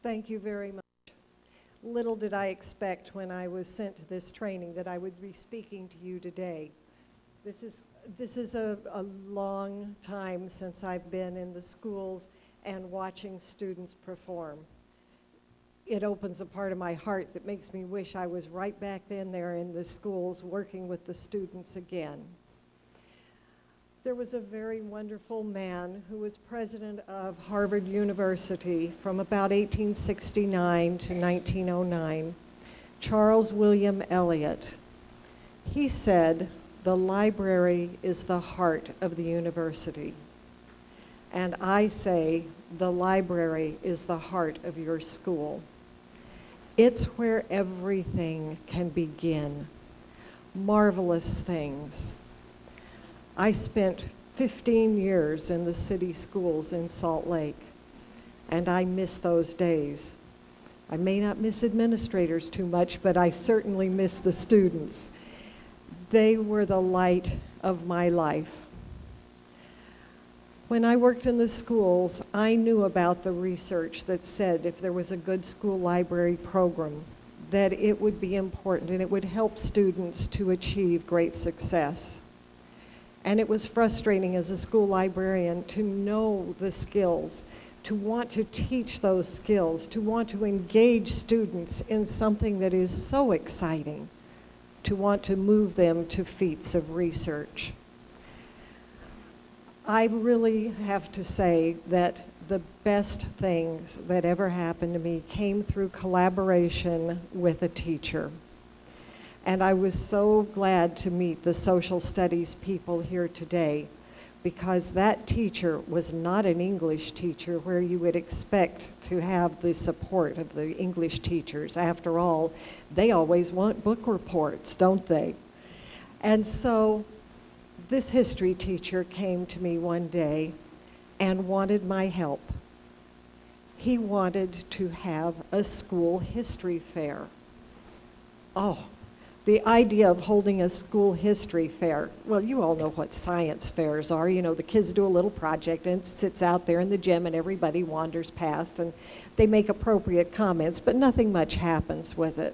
Thank you very much. Little did I expect when I was sent to this training that I would be speaking to you today. This is a long time since I've been in the schools and watching students perform. It opens a part of my heart that makes me wish I was right back then there in the schools working with the students again. There was a very wonderful man who was president of Harvard University from about 1869 to 1909, Charles William Eliot. He said, "The library is the heart of the university." And I say, the library is the heart of your school. It's where everything can begin. Marvelous things. I spent 15 years in the city schools in Salt Lake, and I miss those days. I may not miss administrators too much, but I certainly miss the students. They were the light of my life. When I worked in the schools, I knew about the research that said if there was a good school library program, that it would be important and it would help students to achieve great success. And it was frustrating as a school librarian to know the skills, to want to teach those skills, to want to engage students in something that is so exciting, to want to move them to feats of research. I really have to say that the best things that ever happened to me came through collaboration with a teacher. And I was so glad to meet the social studies people here today, because that teacher was not an English teacher where you would expect to have the support of the English teachers. After all, they always want book reports, don't they? And so this history teacher came to me one day and wanted my help. He wanted to have a school history fair. Oh, the idea of holding a school history fair, well, you all know what science fairs are. You know, the kids do a little project and it sits out there in the gym and everybody wanders past and they make appropriate comments, but nothing much happens with it.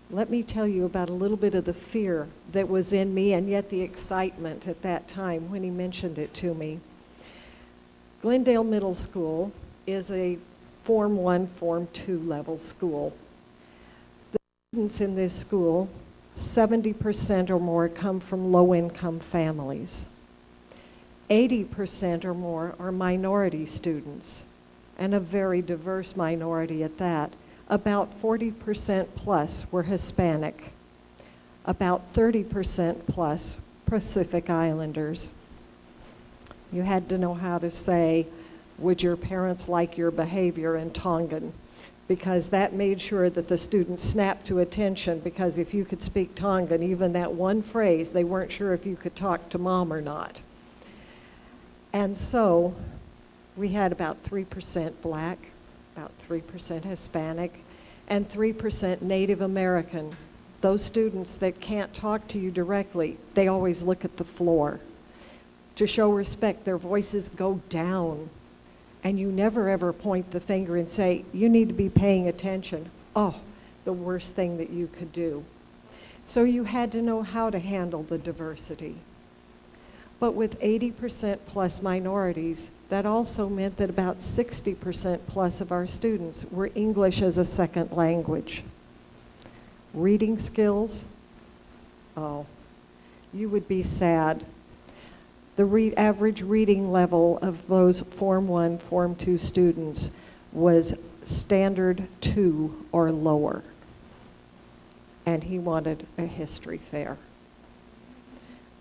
Let me tell you about a little bit of the fear that was in me and yet the excitement at that time when he mentioned it to me. Glendale Middle School is a Form 1, Form 2 level school. The students in this school, 70% or more come from low-income families. 80% or more are minority students, and a very diverse minority at that. About 40% plus were Hispanic. About 30% plus Pacific Islanders. You had to know how to say, "Would your parents like your behavior in Tongan?" Because that made sure that the students snapped to attention, because if you could speak Tongan, even that one phrase, they weren't sure if you could talk to mom or not. And so we had about 3% black, about 3% Hispanic, and 3% Native American. Those students that can't talk to you directly, they always look at the floor. To show respect, their voices go down. And you never ever point the finger and say, "You need to be paying attention." Oh, the worst thing that you could do. So you had to know how to handle the diversity. But with 80% plus minorities, that also meant that about 60% plus of our students were English as a second language. Reading skills, oh, you would be sad. The average reading level of those Form 1, Form 2 students was standard 2 or lower. And he wanted a history fair.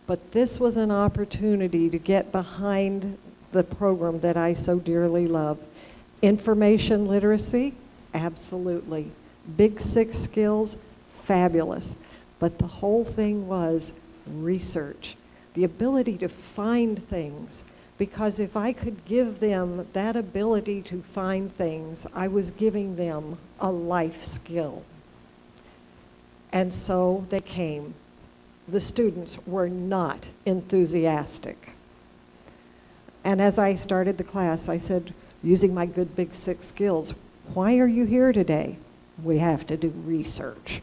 But this was an opportunity to get behind the program that I so dearly love. Information literacy, absolutely. Big Six skills, fabulous. But the whole thing was research. The ability to find things, because if I could give them that ability to find things, I was giving them a life skill. And so they came. The students were not enthusiastic. And as I started the class, I said, using my good big six skills. Why are you here today? We have to do research.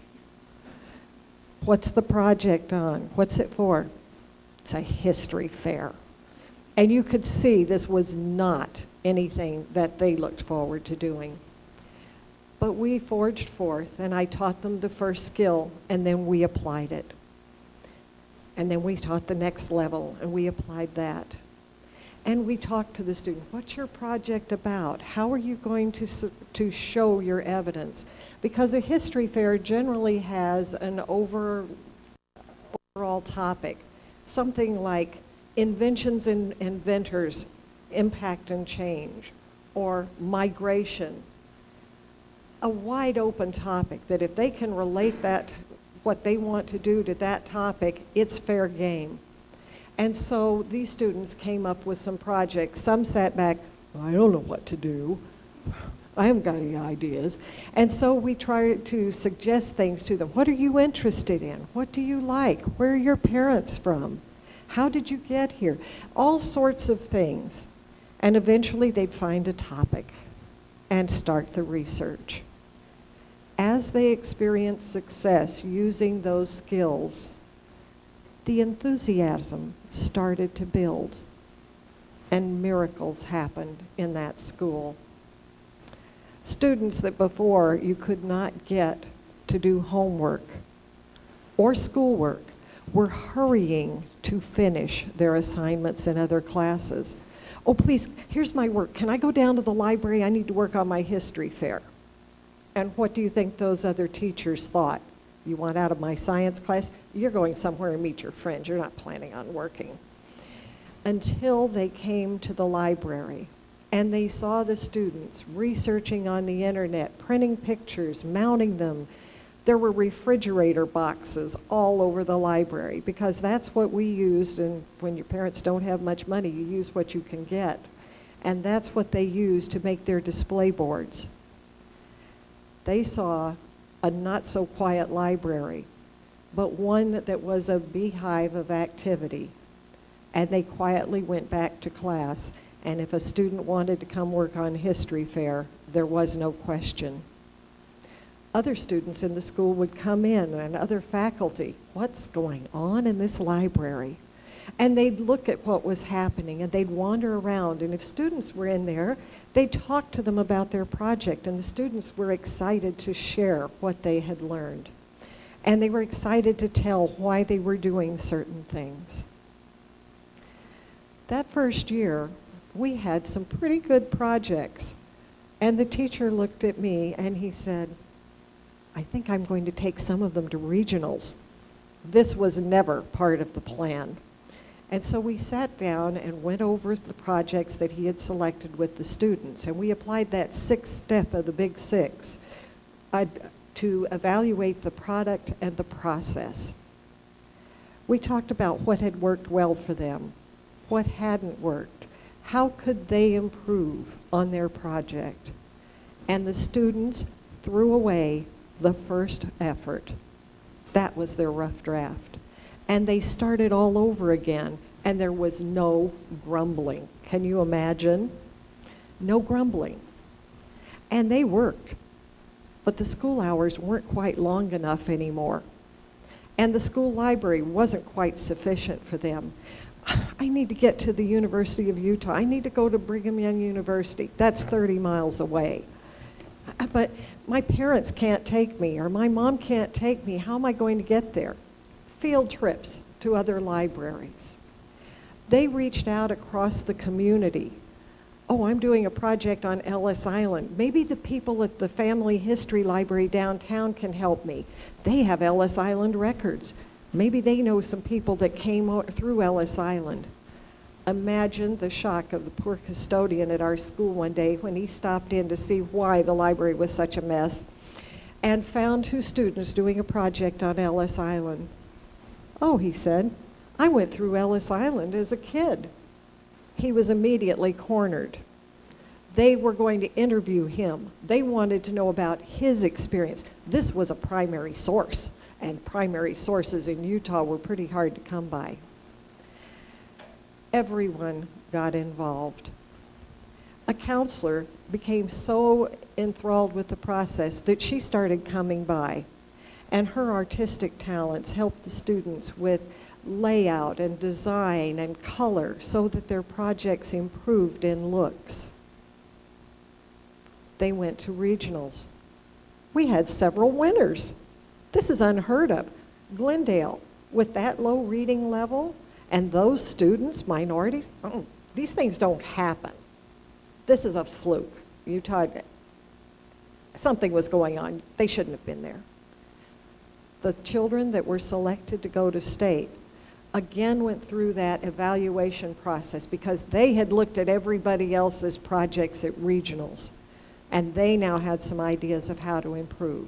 What's the project on? What's it for? It's a history fair. And you could see this was not anything that they looked forward to doing. But we forged forth, and I taught them the first skill, and then we applied it. And then we taught the next level, and we applied that. And we talked to the student, what's your project about? How are you going to show your evidence? Because a history fair generally has an overall topic, something like inventions and inventors, impact and change, or migration. A wide open topic that if they can relate that, what they want to do to that topic, it's fair game. And so these students came up with some projects. Some sat back, I don't know what to do. I haven't got any ideas. And so we tried to suggest things to them. What are you interested in? What do you like? Where are your parents from? How did you get here? All sorts of things. And eventually they'd find a topic and start the research. As they experienced success using those skills, the enthusiasm started to build, and miracles happened in that school. Students that before you could not get to do homework or schoolwork were hurrying to finish their assignments in other classes. Oh, please, here's my work. Can I go down to the library? I need to work on my history fair. And what do you think those other teachers thought? You want out of my science class? You're going somewhere and meet your friends. You're not planning on working. Until they came to the library and they saw the students researching on the internet, printing pictures, mounting them. There were refrigerator boxes all over the library because that's what we used, and when your parents don't have much money, you use what you can get. And that's what they used to make their display boards. They saw a not-so-quiet library, but one that was a beehive of activity. And they quietly went back to class, and if a student wanted to come work on history fair, there was no question. Other students in the school would come in, and other faculty, what's going on in this library? And they'd look at what was happening, and they'd wander around, and if students were in there, they'd talk to them about their project, and the students were excited to share what they had learned. And they were excited to tell why they were doing certain things. That first year, we had some pretty good projects, and the teacher looked at me and he said, I think I'm going to take some of them to regionals. This was never part of the plan. And so we sat down and went over the projects that he had selected with the students, and we applied that sixth step of the Big Six to evaluate the product and the process. We talked about what had worked well for them, what hadn't worked, how could they improve on their project. And the students threw away the first effort. That was their rough draft. And they started all over again, and there was no grumbling. Can you imagine? No grumbling. And they worked, but the school hours weren't quite long enough anymore. And the school library wasn't quite sufficient for them. I need to get to the University of Utah. I need to go to Brigham Young University. That's 30 miles away. But my parents can't take me, or my mom can't take me. How am I going to get there? Field trips to other libraries. They reached out across the community. Oh, I'm doing a project on Ellis Island. Maybe the people at the Family History Library downtown can help me. They have Ellis Island records. Maybe they know some people that came through Ellis Island. Imagine the shock of the poor custodian at our school one day when he stopped in to see why the library was such a mess and found two students doing a project on Ellis Island. Oh, he said, I went through Ellis Island as a kid. He was immediately cornered. They were going to interview him. They wanted to know about his experience. This was a primary source, and primary sources in Utah were pretty hard to come by. Everyone got involved. A counselor became so enthralled with the process that she started coming by, and her artistic talents helped the students with layout and design and color so that their projects improved in looks. They went to regionals. We had several winners. This is unheard of. Glendale, with that low reading level, and those students, minorities, these things don't happen. This is a fluke. Something was going on. They shouldn't have been there. The children that were selected to go to state again went through that evaluation process because they had looked at everybody else's projects at regionals, and they now had some ideas of how to improve.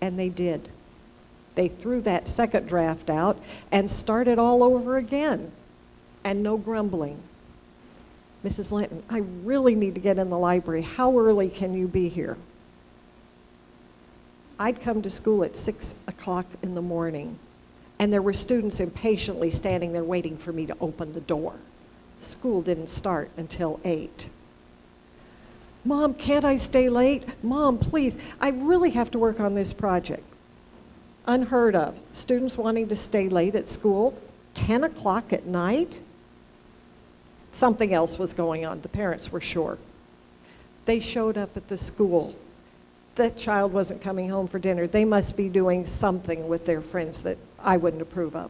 And they did. They threw that second draft out and started all over again, and no grumbling. Mrs. Linton, I really need to get in the library. How early can you be here? I'd come to school at 6 o'clock in the morning, and there were students impatiently standing there waiting for me to open the door. School didn't start until 8. Mom, can't I stay late? Mom, please, I really have to work on this project. Unheard of. Students wanting to stay late at school, 10 o'clock at night? Something else was going on. The parents were sure. They showed up at the school. That child wasn't coming home for dinner. They must be doing something with their friends that I wouldn't approve of.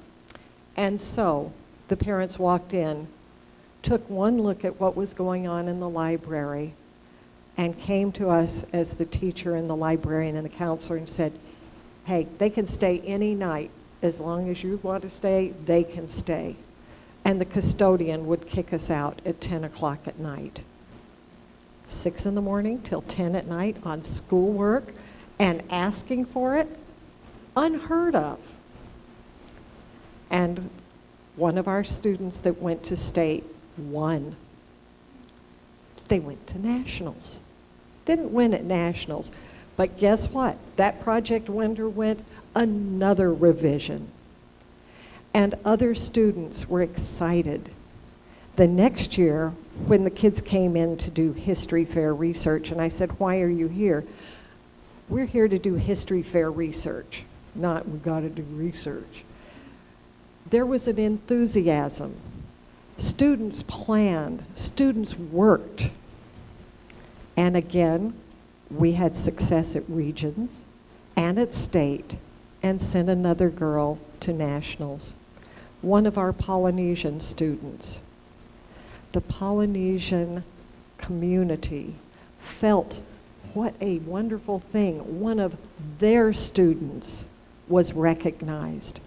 And so the parents walked in, took one look at what was going on in the library, and came to us as the teacher and the librarian and the counselor and said, hey, they can stay any night. As long as you want to stay, they can stay. And the custodian would kick us out at 10 o'clock at night. 6 in the morning till 10 at night on schoolwork and asking for it? Unheard of. And one of our students that went to state won. They went to nationals. Didn't win at nationals, but guess what? That project underwent another revision. And other students were excited. The next year, when the kids came in to do history fair research, and I said, why are you here? We're here to do history fair research, not we gotta do research. There was an enthusiasm. Students planned, students worked. And again, we had success at regions and at state, and sent another girl to nationals. One of our Polynesian students. The Polynesian community felt what a wonderful thing. One of their students was recognized.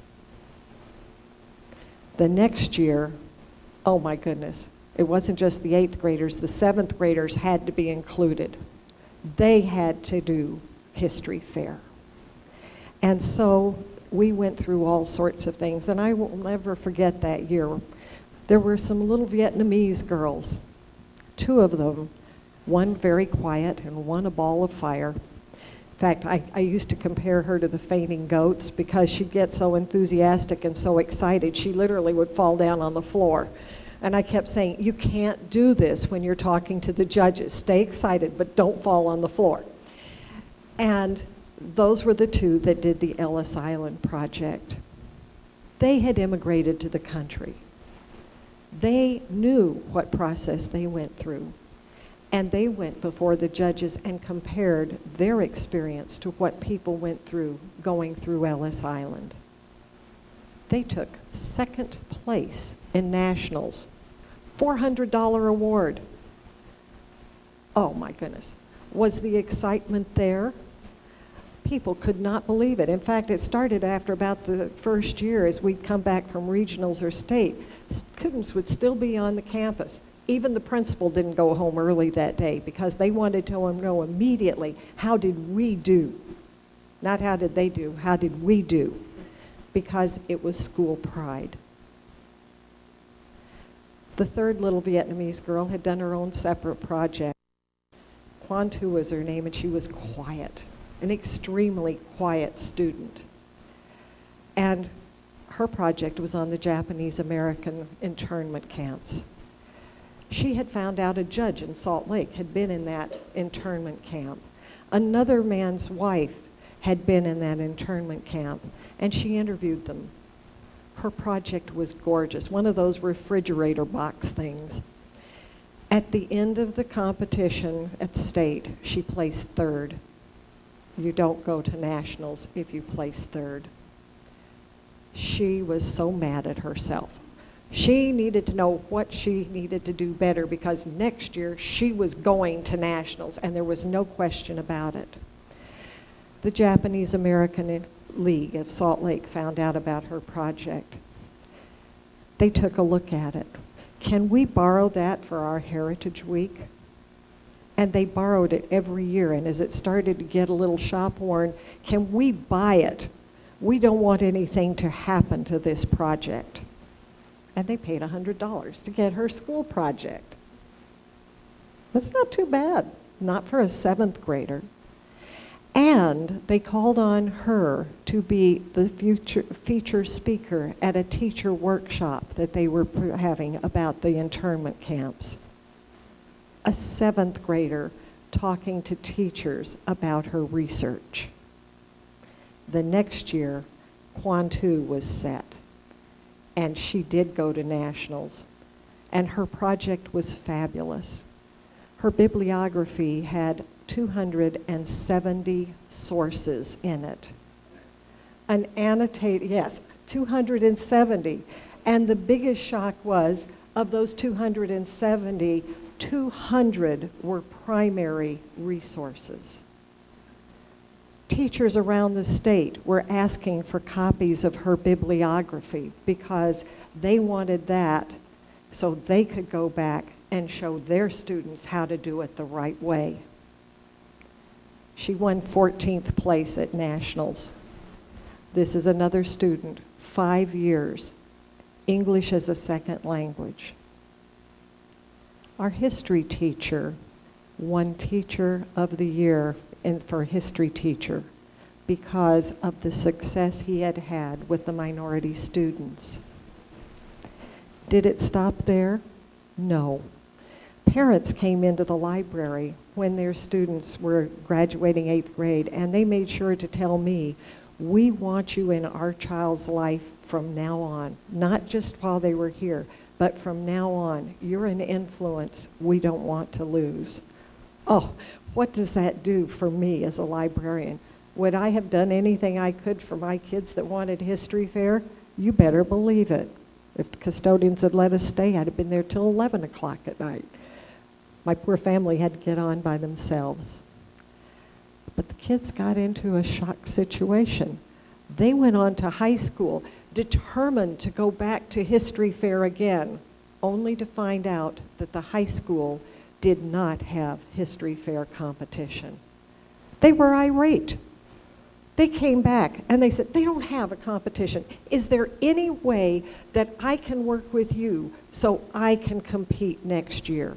The next year, oh my goodness, it wasn't just the 8th graders, the 7th graders had to be included. They had to do history fair. And so we went through all sorts of things, and I will never forget that year. There were some little Vietnamese girls, 2 of them, one very quiet and one a ball of fire. In fact, I used to compare her to the fainting goats because she'd get so enthusiastic and so excited, she literally would fall down on the floor. And I kept saying, you can't do this when you're talking to the judges. Stay excited, but don't fall on the floor. And those were the 2 that did the Ellis Island project. They had immigrated to the country. They knew what process they went through. And they went before the judges and compared their experience to what people went through going through Ellis Island. They took 2nd place in nationals, $400 award. Oh my goodness. Was the excitement there? People could not believe it. In fact, it started after about the first year as we'd come back from regionals or state. Students would still be on the campus. Even the principal didn't go home early that day because they wanted to know immediately, how did we do? Not how did they do, how did we do? Because it was school pride. The 3rd little Vietnamese girl had done her own separate project. Quan Tu was her name, and she was quiet, an extremely quiet student. And her project was on the Japanese American internment camps. She had found out a judge in Salt Lake had been in that internment camp. Another man's wife had been in that internment camp, and she interviewed them. Her project was gorgeous, one of those refrigerator box things. At the end of the competition at state, she placed third. You don't go to nationals if you place third. She was so mad at herself. She needed to know what she needed to do better because next year she was going to nationals and there was no question about it. The Japanese American League of Salt Lake found out about her project. They took a look at it. Can we borrow that for our Heritage Week? And they borrowed it every year, and as it started to get a little shop worn, can we buy it? We don't want anything to happen to this project. And they paid $100 to get her school project. That's not too bad, not for a 7th grader. And they called on her to be the feature speaker at a teacher workshop that they were having about the internment camps. A 7th grader talking to teachers about her research. The next year, Kwantu was set, and she did go to nationals, and her project was fabulous. Her bibliography had 270 sources in it. An annotated, yes, 270. And the biggest shock was, of those 270, 200 were primary resources. Teachers around the state were asking for copies of her bibliography because they wanted that so they could go back and show their students how to do it the right way. She won 14th place at nationals. This is another student, 5 years, English as a second language. Our history teacher won Teacher of the Year for history teacher because of the success he had had with the minority students. Did it stop there? No. Parents came into the library when their students were graduating 8th grade, and they made sure to tell me, we want you in our child's life from now on, not just while they were here, but from now on. You're an influence we don't want to lose. Oh, what does that do for me as a librarian? Would I have done anything I could for my kids that wanted history fair? You better believe it. If the custodians had let us stay, I'd have been there till 11 o'clock at night. My poor family had to get on by themselves. But the kids got into a shock situation. They went on to high school, determined to go back to history fair again, only to find out that the high school did not have history fair competition. They were irate. They came back and they said, they don't have a competition. Is there any way that I can work with you so I can compete next year?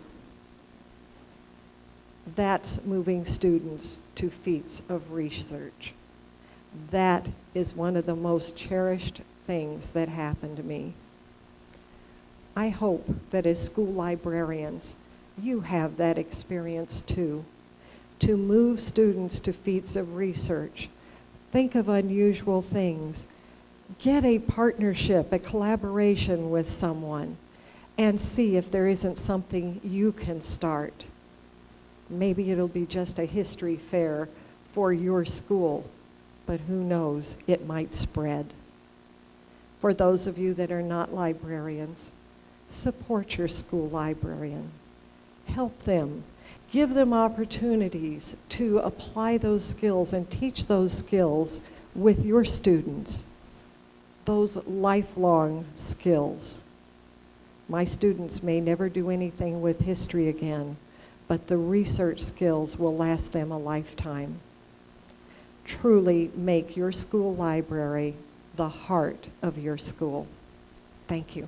That's moving students to feats of research. That is one of the most cherished things that happened to me. I hope that as school librarians, you have that experience too, to move students to feats of research. Think of unusual things. Get a partnership, a collaboration with someone, and see if there isn't something you can start. Maybe it'll be just a history fair for your school, but who knows, it might spread. For those of you that are not librarians, support your school librarian. Help them. Give them opportunities to apply those skills and teach those skills with your students, those lifelong skills. My students may never do anything with history again, but the research skills will last them a lifetime. Truly make your school library the heart of your school. Thank you.